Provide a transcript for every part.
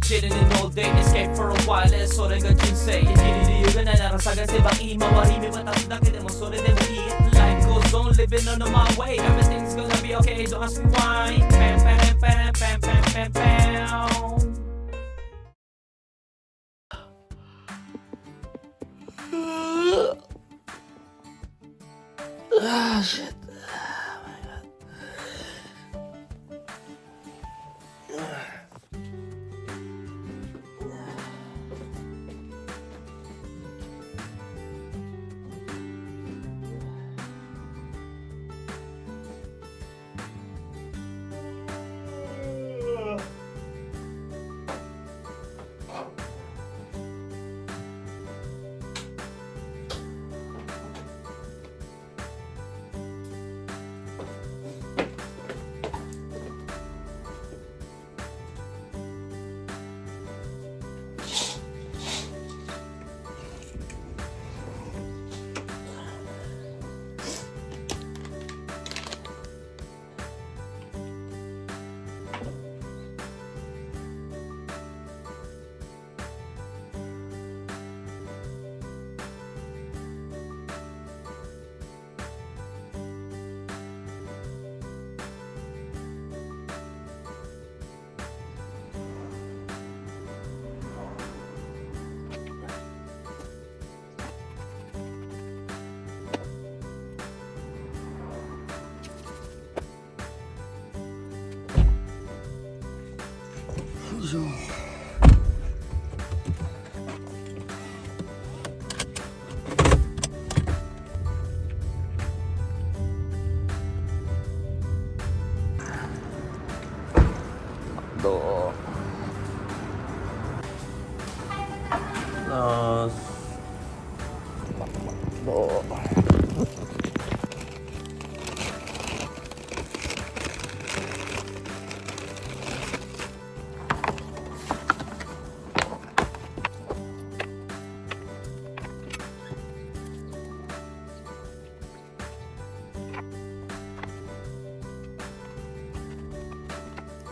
chilling in all day, escape for a while, それが人生生きる理由がないなら探せばいい周り見渡すだけでもそれでもいい Life goes on, living on my way, everything's gonna be okay, don't ask me why. Pam pam pam pam pam pam pam. Ah, shit. So. Makdo. Makdo.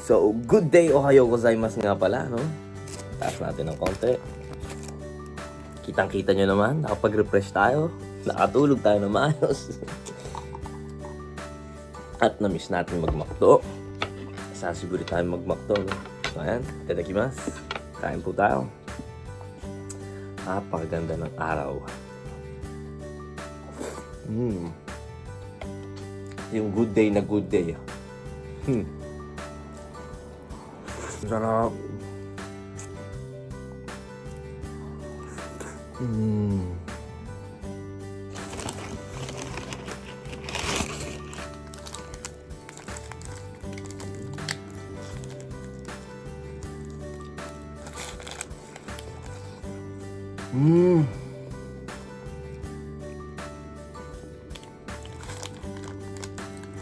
So, good day, ohayo gozaimasu nga pala, no? Taas natin ng konti. Kitang-kita nyo naman, nakapag-refresh tayo. Nakatulog tayo na maayos. At na-miss natin mag-makdo. Sasiguro tayo mag-makdo, no? So, ayan, itadakimasu. Kain po tayo. Napakaganda ng araw. Yung good day na good day. Sarap.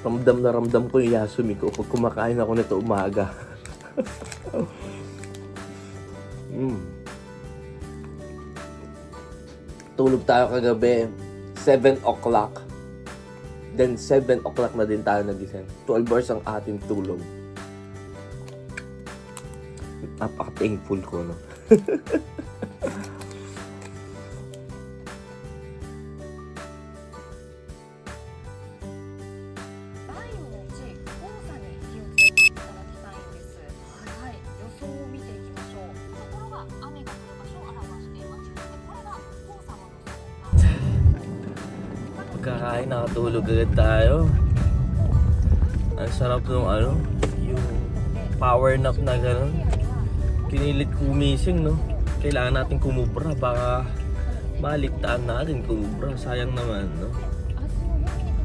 Ramdam na ramdam ko yung Yasumi ko pag kumakain ako nito umaga. Tulog tayo kagabi 7 o'clock. Then 7 o'clock na din tayo nagising. 12 hours ang ating tulog. Napaka-thankful ko, no? Kakain, nakatulog agad tayo. Ang sarap nung yung power nap na gano'n. Kinilit kumising, no? Kailangan natin kumubra, baka maligtaan natin kumubra. Sayang naman, no?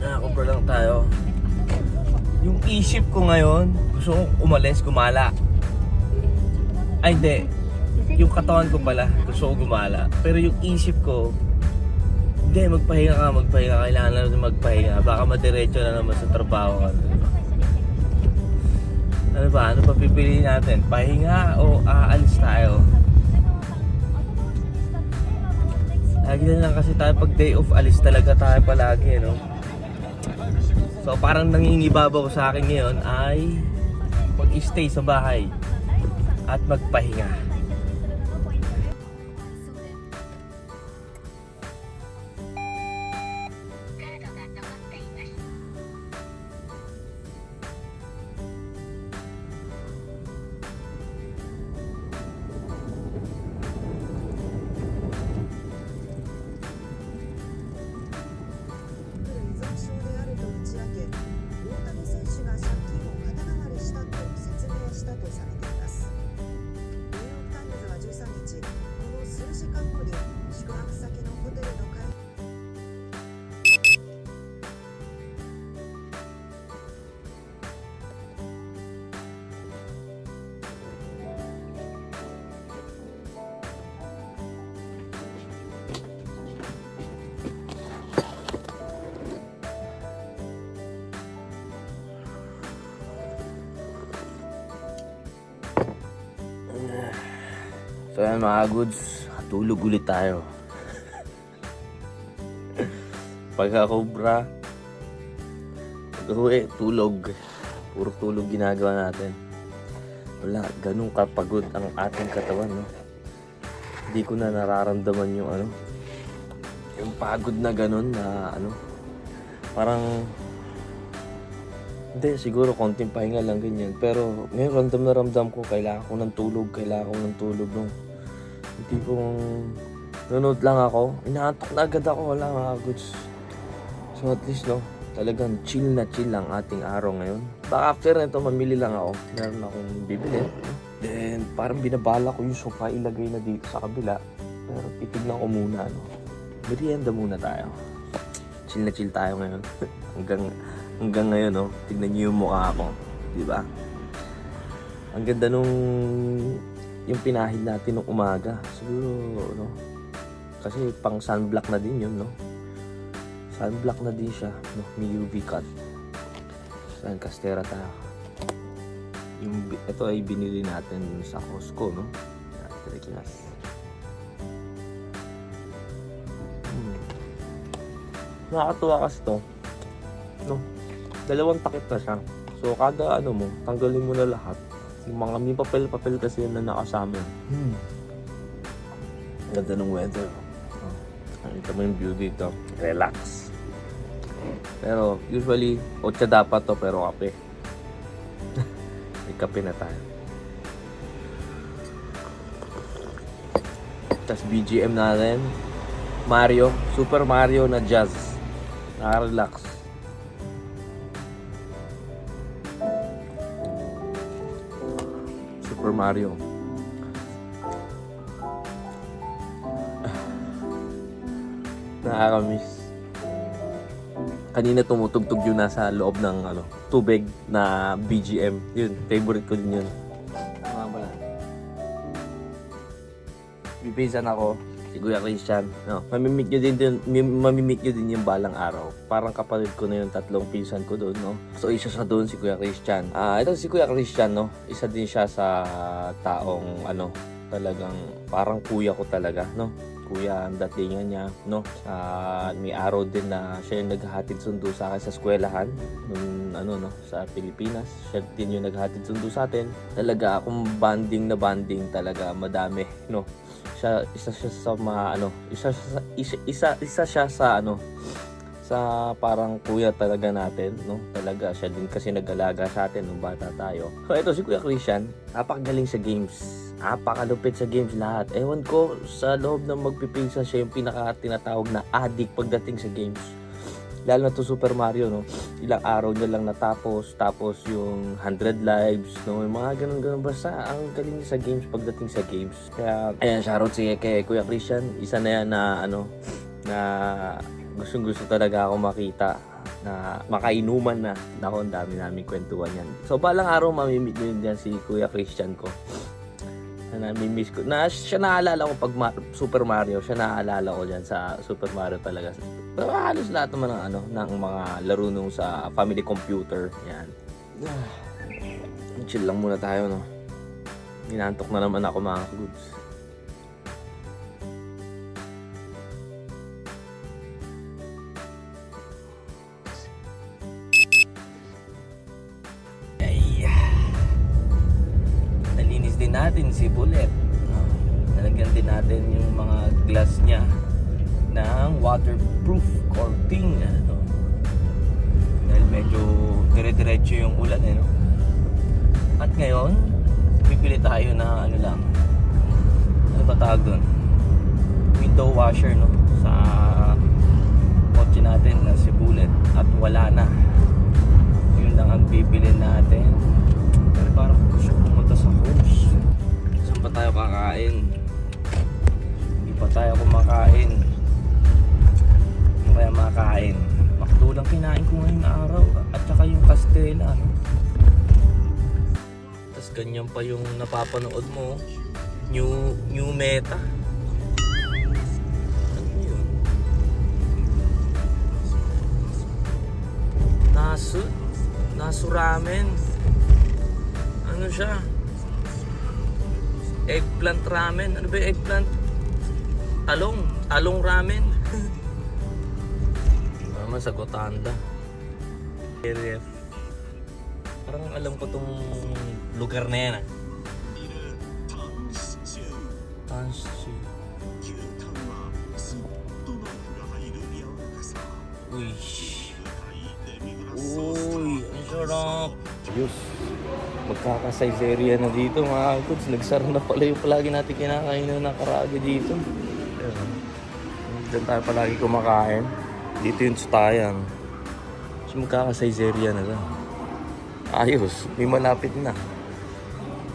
Nakakubra lang tayo. Yung isip ko ngayon, gusto kong umalis, gumala. Ay, hindi. Yung katawan ko pala, gusto ko gumala. Pero yung isip ko, hindi, magpahinga ka. Kailangan na natin magpahinga. Baka madiretso na naman sa trabaho ka. Ano ba? Ano pa pipiliin natin? Pahinga o aalis tayo? Lagi na lang kasi tayo pag day off, alis talaga tayo palagi, no? So parang nangingibabaw sa akin ngayon ay pag-stay sa bahay. at magpahinga. So yan mga goods, tulog ulit tayo. Pagka-cobra, pag-uwi, tulog. Puro tulog ginagawa natin. Wala, ganun kapagod ang ating katawan, no? Hindi ko na nararamdaman yung yung pagod na ganun na parang hindi, siguro konting pahinga lang ganyan. Pero ngayon ramdam ko kailangan ko ng tulog, no? Hindi kong nanood lang ako, inaantok na agad ako, wala mga goods. So at least, no, talagang chill na chill ang ating araw ngayon. Baka after nito mamili lang ako, meron akong bibili, no? Then parang binabala ko yung sofa ilagay na dito sa kabila, pero titignan ko muna, no? Merienda muna tayo. Chill na chill tayo ngayon. hanggang ngayon, no, tignan niyo yung mukha ko, di ba? Ang ganda nung yung pinahid natin nung umaga. Siguro, no, kasi pang sunblock na din yun, no? Sunblock na din siya, no? May UV cut. Saan Castera tayo? Ito ay binili natin sa Costco, no? Trikinas. Nakakatuwa kasi to, no? Dalawang takip na siya. So kada mo, tanggalin mo na lahat. Yung mga may papel kasi yun na nakasama. Ganda ng weather. Nakita mo yung view dito. Relax. Pero usually, 8 dapat to pero kape. May kape na tayo. Tapos BGM natin. Mario. Super Mario na jazz. Nakaka-relax. Super Mario. Nakaka-miss. Kanina tumutugtog yun nasa loob ng tubig na BGM. Yun, favorite ko din yun. Tama ba? Bibisan ako, si Kuya Christian. No, mamimit nyo din yung balang araw. Parang kapatid ko na yung tatlong pinsan ko doon, no? So isa sa doon si Kuya Christian. Ito si Kuya Christian, no? Isa din siya sa taong talagang parang kuya ko talaga, no? Kuya ang datingan niya, no? May araw din na siya yung naghahatid sundo sa akin sa eskwelahan nung no, sa Pilipinas. Siya din yung naghahatid sundo sa atin. Talaga akong banding talaga, madami, no? Isa siya sa sa parang kuya talaga natin, no? Talaga siya din kasi nag-alaga sa atin nung bata tayo. So ito si Kuya Christian, napakagaling sa games. Napakalupit sa games lahat. Ewan ko, sa loob ng magpipinsan siya yung pinaka-tinatawag na addict pagdating sa games. Lalo na to Super Mario, no? Ilang araw niya lang natapos. Tapos yung 100 lives, no? Yung mga ganun-ganun. Basta ang galing niya sa games pagdating sa games. Kaya, ayan, shoutout kay Kuya Christian. Isa na yan na, na gustong-gusto talaga ako makita na makainuman na. Naku, ang dami namin kwentuhan yan. So, balang araw mamimit nyo yan si Kuya Christian ko. Na namimiss ko. Siya naalala ko pag Super Mario. Siya naalala ko dyan sa Super Mario talaga. Pero halos lahat naman ng mga laro nung sa family computer. Yan. Chill lang muna tayo, no? Ginantok na naman ako, mga goods. natin si Bullet. Nalagyan din natin yung mga glass niya ng waterproof coating. Dahil medyo dire-diretso yung ulan no? At ngayon pipili tayo na ano lang, ano ba tawag doon, window washer no, sa kotse natin na si Bullet. At wala na, yun lang ang bibili natin. Pero parang gusto ko pumunta sa host. Saan pa tayo kakain? Hindi pa tayo kumakain. Ano kaya makain? Makdo lang kinain ko ngayong araw. At saka yung Castella no? Tapos ganyan pa yung napapanood mo, new meta. Ano yun? Nasu ramen. Ano siya? Eggplant ramen. Ano ba yung eggplant? Talong ramen. Naman sa Gotanda. Area. Parang alam ko tong lugar na yan Tanshu. Uy. Ang sarap. Diyos. Magkaka-Saizeriya na dito mga goods. Nagsara na pala yung palagi natin kinakain na nakaragi dito. Diyan tayo palagi kumakain. Dito yung Tsutayan. So magkaka-Saizeriya na lang. Ayos, may malapit na.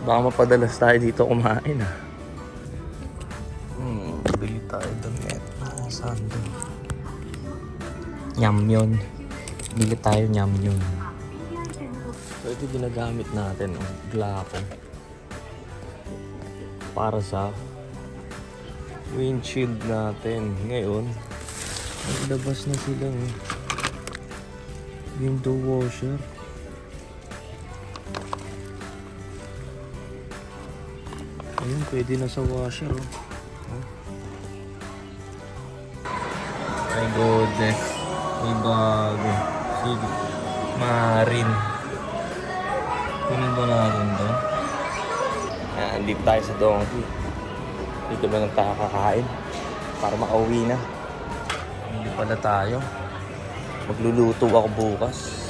Baka mapadalas tayo dito kumain bili tayo damit. Saan doon? Nyamyon. Bili tayo nyamyon. So ito ginagamit natin, Glaco. Para sa windshield natin. Ngayon, naglabas na silang window washer. Ayun, pwede na sa washer My goodness. May bago. Sige. Marine. Kunin ba natin to? Ayan, dito tayo sa Donkey. Dito ba nang tayo kakain? Para makauwi na. Hindi pala tayo. Magluluto ako bukas.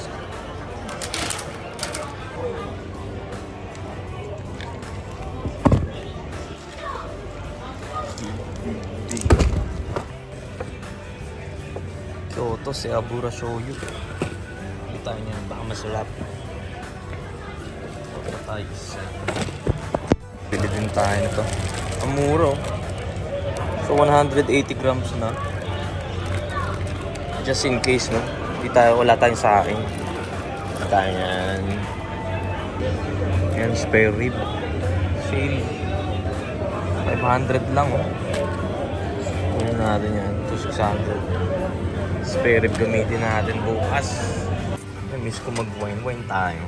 Kyoto, Seabura Shoyu. Hindi tayo niyan, baka masarap. Ito tayo isa. Pili din tayo nito. Ang muro. So 180 grams na. Just in case no. Wala tayong sa akin. Tayo yan. Yan, spare rib. Sale. 500 lang Kunin natin yan. 600. Spare rib gamitin natin bukas. Miss ko mag-wine tayo.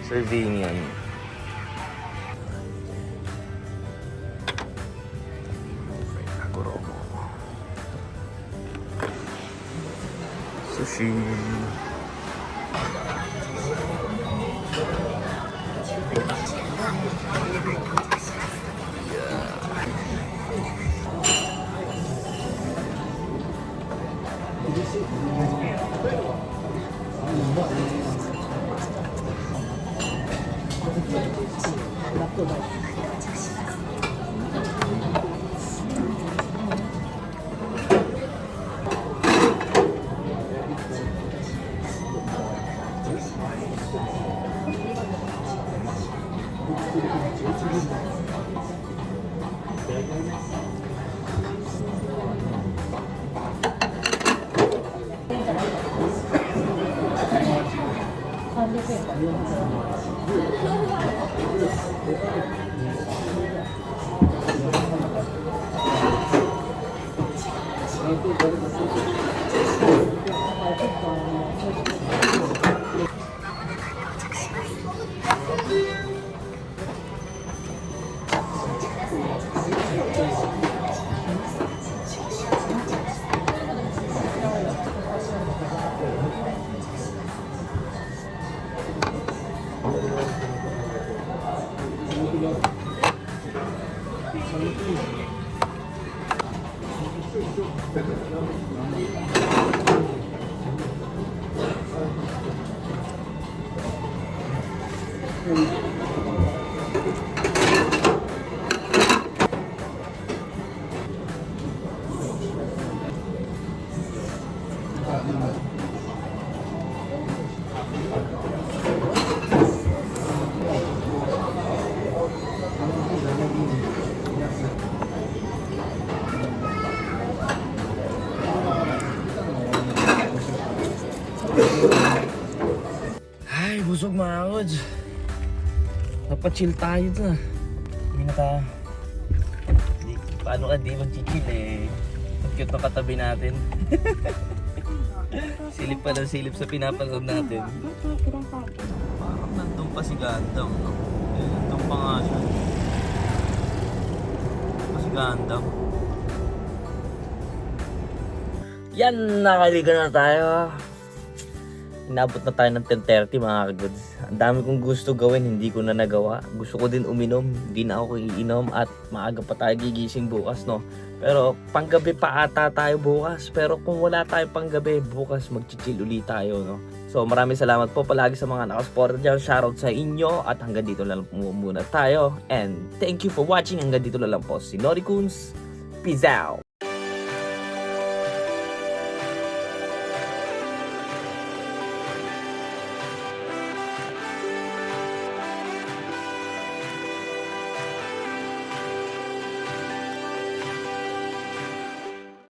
Servinian. Nagoromo. Sushi. Ay, busog mga kods. Napachill tayo to. Hindi na tayo. Paano ka di mag-chill eh? Ang cute ng katabi natin. Silip pa ng silip sa pinapanood natin. Parang nandun pa si Gundam, no? Nandun pa nga siya. Nandun pa si Gundam. Yan, nakaliga na tayo. Inabot na tayo ng 10:30 mga kagods. Ang dami kong gusto gawin, hindi ko na nagawa. Gusto ko din uminom, hindi na ako iinom at maaga pa tayo gigising bukas, no? Pero panggabi pa ata tayo bukas. Pero kung wala tayo panggabi, bukas mag-chill ulit tayo, no? So maraming salamat po palagi sa mga nakasuporta dyan. Shoutout sa inyo at hanggang dito na lang po muna tayo. And thank you for watching. Hanggang dito na lang po si Norikuns. Peace out!